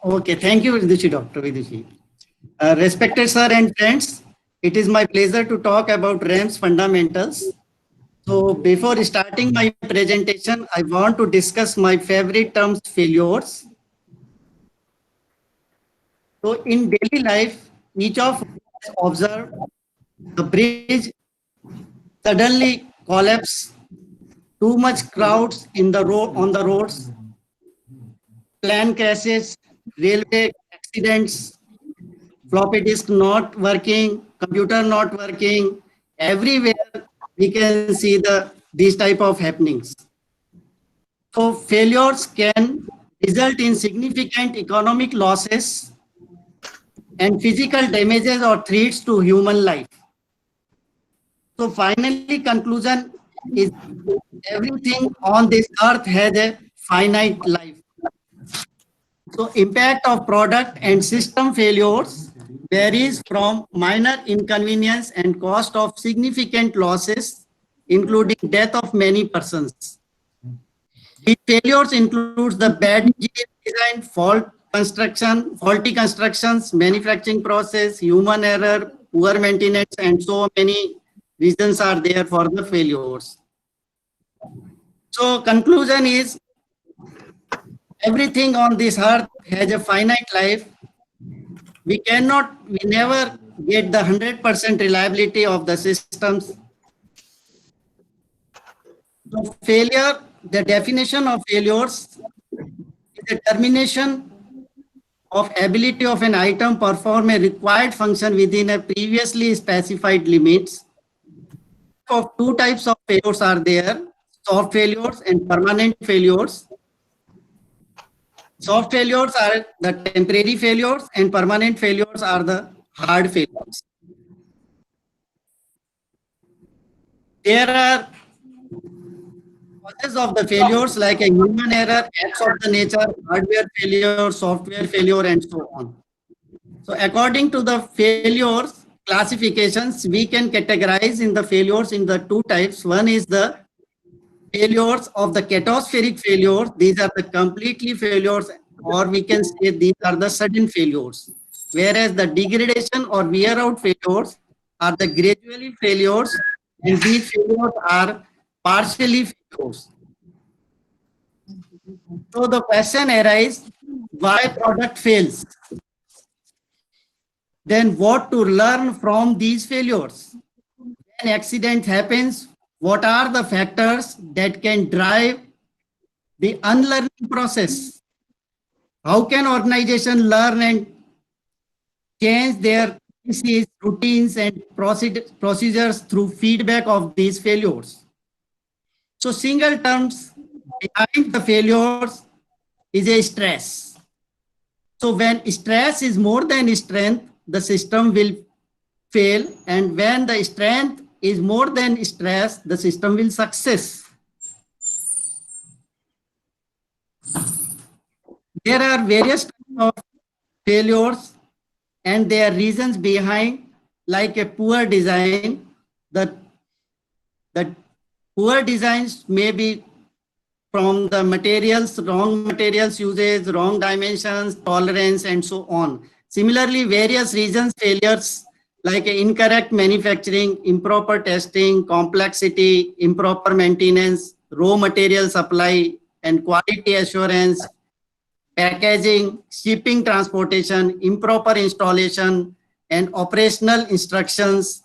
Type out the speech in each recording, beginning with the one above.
Okay, thank you, Vidushi, Dr. Vidushi. Respected sir and friends, it is my pleasure to talk about RAM's fundamentals. So before starting my presentation, I want to discuss my favorite terms, failures. So in daily life, each of us has observed the bridge suddenly collapse, too much crowds in the road on the roads, plane crashes, railway accidents, floppy disk not working, computer not working. Everywhere we can see these type of happenings. So failures can result in significant economic losses and physical damages or threats to human life. So finally, conclusion is everything on this earth has a finite life. So impact of product and system failures varies from minor inconvenience and cost of significant losses, including death of many persons. These failures includes the bad engineering design, faulty constructions, manufacturing process, human error, poor maintenance, and so many reasons are there for the failures. So conclusion is everything on this earth has a finite life. We never get the 100% reliability of the systems. So failure, the definition of failures is a termination of ability of an item perform a required function within a previously specified limits. Of two types of failures are there, soft failures and permanent failures. Soft failures are the temporary failures and permanent failures are the hard failures. There are causes of the failures like a human error, acts of the nature, hardware failure, software failure, and so on. So according to the failures classifications, we can categorize in the failures in the two types. One is the failures of the catastrophic failures. These are the completely failures, or we can say these are the sudden failures. Whereas the degradation or wear out failures are the gradually failures, and these failures are partially failures. So the question arises, why product fails? Then what to learn from these failures? When accident happens, what are the factors that can drive the unlearning process? How can organization learn and change their policies, routines, and procedures through feedback of these failures? So single terms behind the failures is a stress. So when stress is more than strength, the system will fail, and when the strength is more than stress, the system will success. There are various types of failures and their reasons behind, like a poor design. The poor designs may be from the materials, wrong materials uses, wrong dimensions, tolerance, and so on. Similarly, various reasons failures like incorrect manufacturing, improper testing, complexity, improper maintenance, raw material supply, and quality assurance, packaging, shipping, transportation, improper installation, and operational instructions,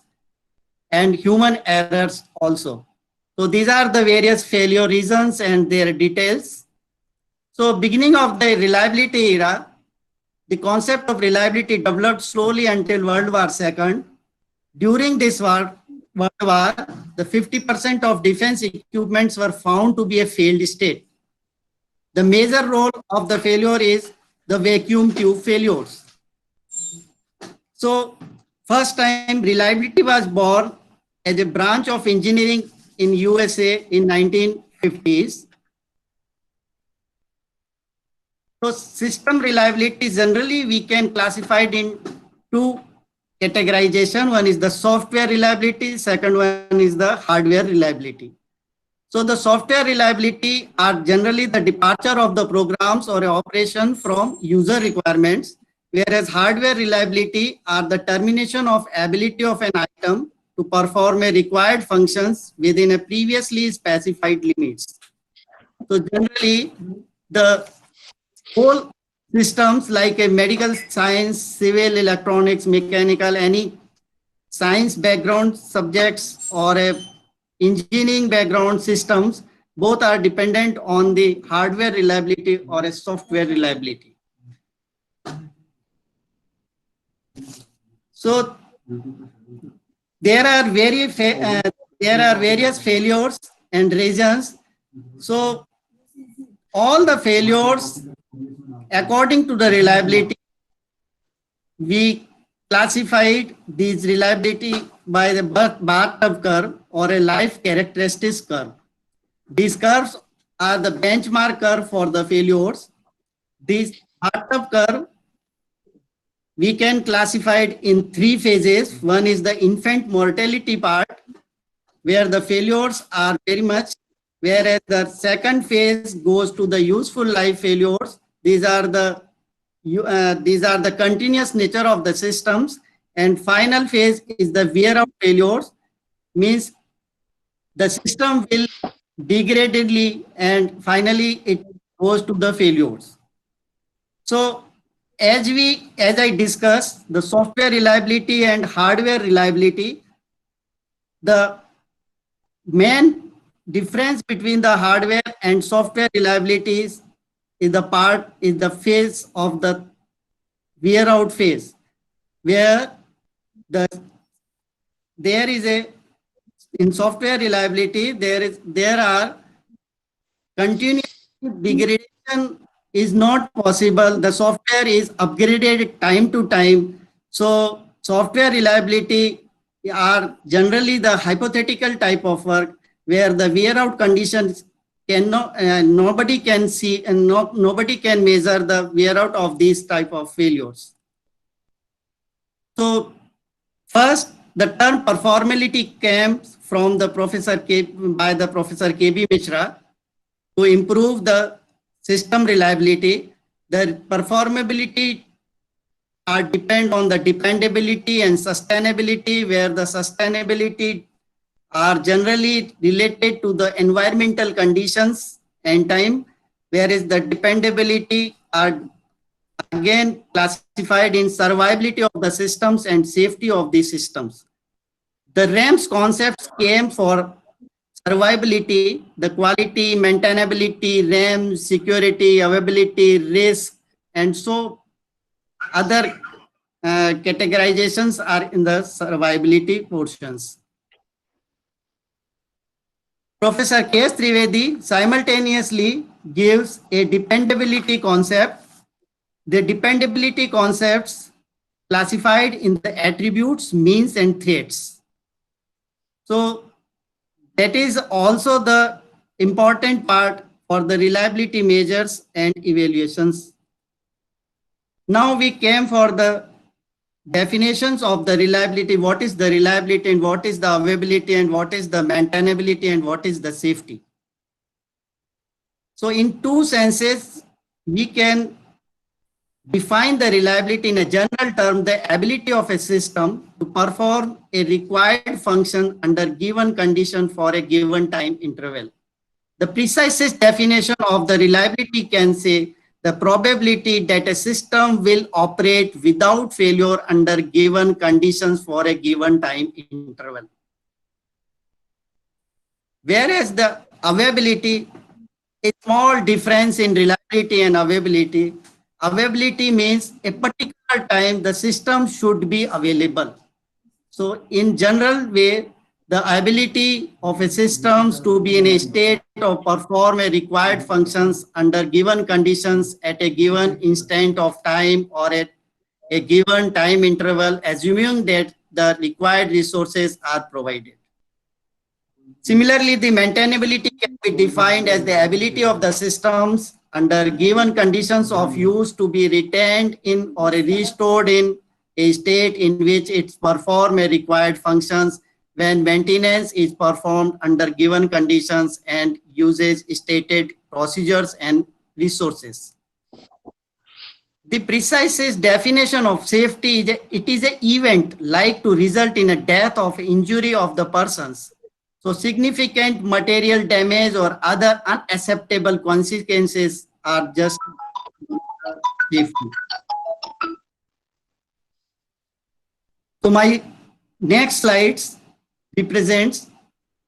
and human errors also. So these are the various failure reasons and their details. So beginning of the reliability era, the concept of reliability developed slowly until World War II. During this World War, the 50% of defense equipments were found to be a failed state. The major role of the failure is the vacuum tube failures. So first time reliability was born as a branch of engineering in USA in 1950s. So system reliability generally we can classify it in two categorization. One is the software reliability, second one is the hardware reliability. So the software reliability are generally the departure of the programs or operation from user requirements, whereas hardware reliability are the termination of ability of an item to perform a required functions within a previously specified limits. So generally, the whole systems like a medical science, civil, electronics, mechanical, any science background subjects or a engineering background systems, both are dependent on the hardware reliability or a software reliability. So there are various failures and reasons. So all the failures according to the reliability, we classified these reliability by the bathtub curve or a life characteristics curve. These curves are the benchmark curve for the failures. This bathtub curve, we can classify it in three phases. One is the infant mortality part, where the failures are very much, whereas the second phase goes to the useful life failures. These are the continuous nature of the systems, and final phase is the wear out failures, means the system will degradedly and finally it goes to the failures. So as I discussed the software reliability and hardware reliability, the main difference between the hardware and software reliabilities is the phase of the wear out phase, where there is a, in software reliability there are continuous degradation is not possible. The software is upgraded time to time. So software reliability are generally the hypothetical type of work where the wear out conditions cannot, nobody can see and nobody can measure the wear out of these type of failures. So first, the term performability came from the Professor K.B. Mishra to improve the system reliability. The performability are depend on the dependability and sustainability, where the sustainability are generally related to the environmental conditions and time, whereas the dependability are again classified in survivability of the systems and safety of the systems. The RAMS concepts came for survivability, the quality, maintainability, RAM, security, availability, risk, and so other categorizations are in the survivability portions. Professor K.S. Trivedi simultaneously gives a dependability concept. The dependability concepts classified in the attributes, means, and threats. So that is also the important part for the reliability measures and evaluations. Now we came for the definitions of the reliability. What is the reliability and what is the availability and what is the maintainability and what is the safety? So in two senses, we can define the reliability in a general term, the ability of a system to perform a required function under given condition for a given time interval. The precisest definition of the reliability can say the probability that a system will operate without failure under given conditions for a given time interval. Whereas the availability, a small difference in reliability and availability. Availability means a particular time the system should be available. So in general way, the ability of a system to be in a state of perform a required functions under given conditions at a given instant of time or at a given time interval, assuming that the required resources are provided. Similarly, the maintainability can be defined as the ability of the systems under given conditions of use to be retained in or restored in a state in which it perform a required functions when maintenance is performed under given conditions and uses stated procedures and resources. The precise definition of safety is it is an event like to result in a death or injury of the persons. So significant material damage or other unacceptable consequences are just safety. So my next slides represents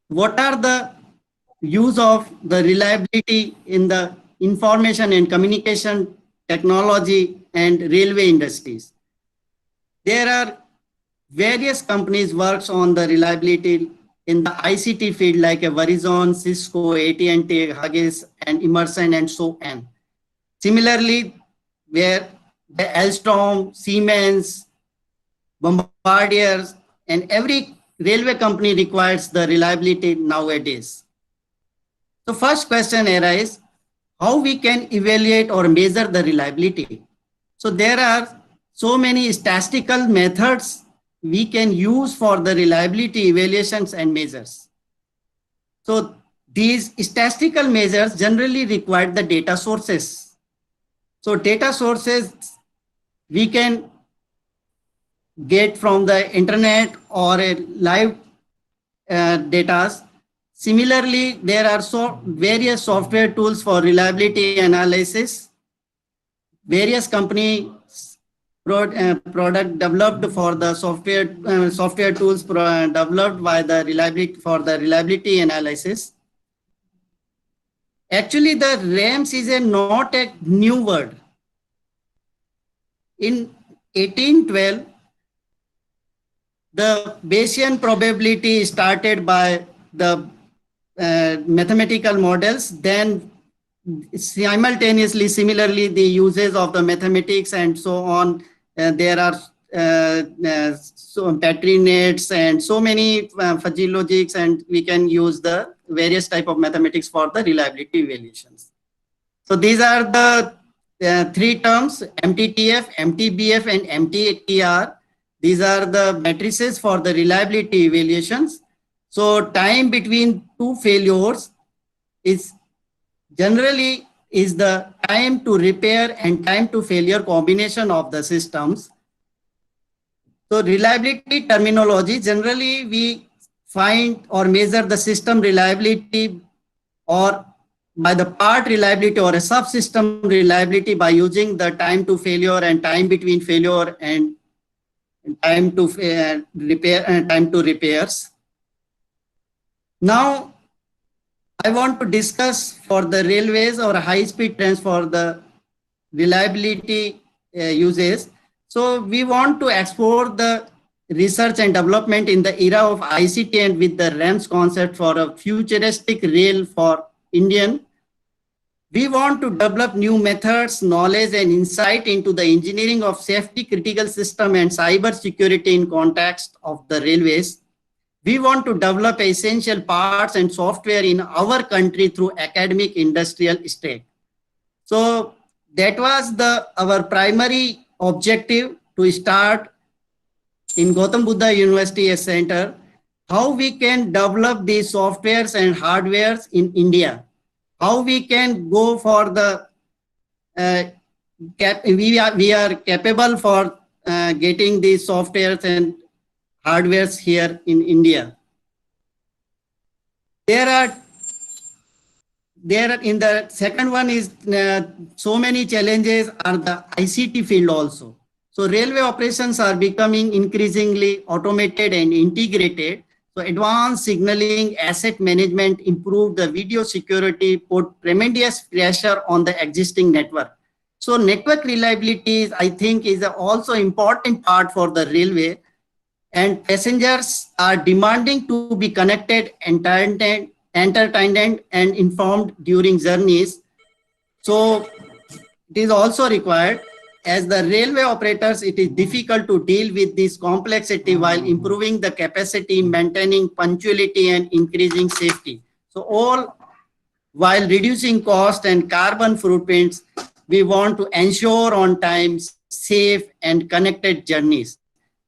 what are the use of the reliability in the information and communication technology and railway industries. There are various companies works on the reliability in the ICT field like Verizon, Cisco, AT&T, Huggies, and Emerson, and so on. Similarly, where the Alstom, Siemens, Bombardier, and every railway company requires the reliability nowadays. So first question arises, how we can evaluate or measure the reliability? So there are so many statistical methods we can use for the reliability evaluations and measures. So these statistical measures generally require the data sources. So data sources we can get from the internet or a live data. Similarly, there are various software tools for reliability analysis. Various companies product developed for the software tools developed by the reliability analysis. Actually, the RAMS is not a new word. In 1812, the Bayesian probability started by the mathematical models. Then simultaneously, similarly, the uses of the mathematics and so on. There are so Petri nets and so many fuzzy logics, and we can use the various type of mathematics for the reliability evaluations. So these are the three terms: MTTF, MTBF, and MTTR. These are the matrices for the reliability evaluations. So time between two failures is generally is the time to repair and time to failure combination of the systems. So reliability terminology, generally we find or measure the system reliability or by the part reliability or a subsystem reliability by using the time to failure and time between failure and time to repair and time to repairs. Now, I want to discuss for the railways or high-speed trains for the reliability uses. So we want to explore the research and development in the era of ICT and with the RAMS concept for a futuristic rail for Indian. We want to develop new methods, knowledge, and insight into the engineering of safety critical system and cyber security in context of the railways. We want to develop essential parts and software in our country through academic industrial state. So that was our primary objective to start in Gautam Buddha University Center, how we can develop these softwares and hardwares in India, how we can go for the, we are capable for getting these softwares and hardwares here in India. There are in the second one is so many challenges are the ICT field also. So railway operations are becoming increasingly automated and integrated. So advanced signaling, asset management, improved the video security, put tremendous pressure on the existing network. So network reliability, I think, is also important part for the railway. And passengers are demanding to be connected, entertained, and informed during journeys. So it is also required. As the railway operators, it is difficult to deal with this complexity while improving the capacity, maintaining punctuality, and increasing safety. So all while reducing cost and carbon footprints, we want to ensure on time, safe, and connected journeys.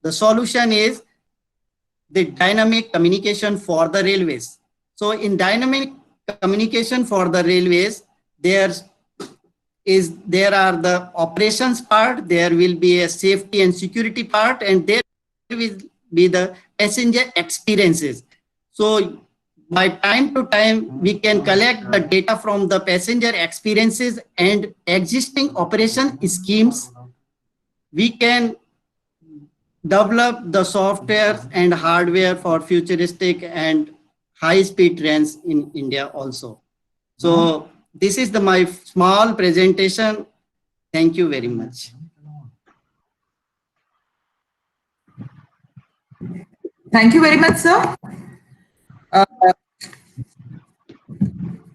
The solution is the dynamic communication for the railways. So in dynamic communication for the railways, there are the operations part, there will be a safety and security part, and there will be the passenger experiences. So by time to time, we can collect the data from the passenger experiences and existing operation schemes. We can develop the software and hardware for futuristic and high-speed trains in India also. So this is my small presentation. Thank you very much. Thank you very much, sir.